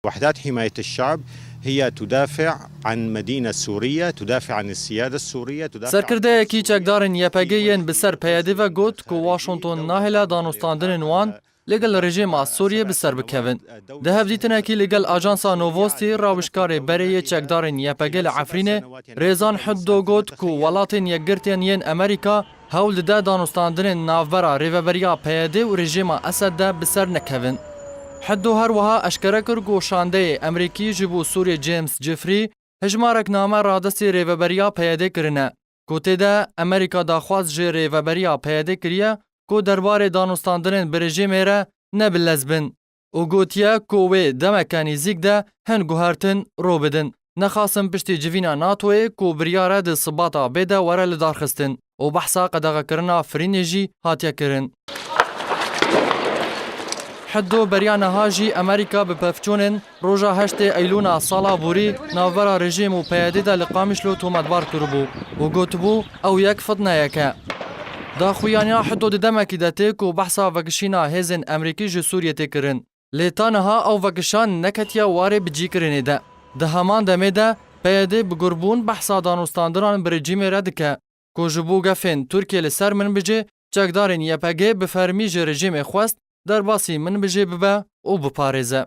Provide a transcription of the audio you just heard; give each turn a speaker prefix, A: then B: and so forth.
A: وحدات حماية الشعب هي تدافع عن مدينة سورية، تدافع عن السيادة السورية، تدافع عن
B: سرکردەیەکی چەکدارن یەپەگەیەن بەسەر پەیەدیڤە گوت کو واشنطن ناهێلا دانوستاندنên wan لەگەڵ رژیما سوریە بسەر بکەvin. Di hevdîtinekî لەگەڵ ئاژانسا نۆڤۆستî ڕاوشکارê bereyê çekdarên yepege li Efrînê Rêzan Hiddo got ku welatên yekgirtên yên Amerîka hewl dide danûstandinên navbera rêveberiya peyedê û rejîma Esed de bi ser nekevin. Hiddo her wiha eşkere kir ku şandeyê Emerîkî ji bo Sûriyê James Jeffrey hejmarekname radestê rêveberiya peyedê kirine. Gotê de Amerîka daxwaz ji rêveberiya peyedê kiriye ku derbarê danûstandinên bi rejîmê re nebilezbin. û gotiye ku wê demeke nêzik de hin guhertin ro bidin. Nexwasin piştî civîna NATOyê ku biryare di sibata bê de were li darxistin û behsa qedexekirina Firînê jî hatiye kirin. Hiddo beriya niha jî Amerîka bi pevçûnên roja heştê Eylûna sala borî navbera rejîm û peyedê de li Qamişlo tometbar kiribû û gotibû ew yek fitneyek e. Daxuyaniya Hiddo di demekî de tê ku behsa vekişîna hêzên Emerîkî ji Sûriyê tê kirin. Lê ta niha ew vekişan neketiye warê bi cîkirinê de. Di heman demê de peyedê bi gurbûn behsa danûstandinan bi rejîmê re dike ku ji bo gefên Tirkiye li ser min bijê çekdarên YPG bi fermî ji rejîmê xwest derbasî min bijê bibe û biparêze.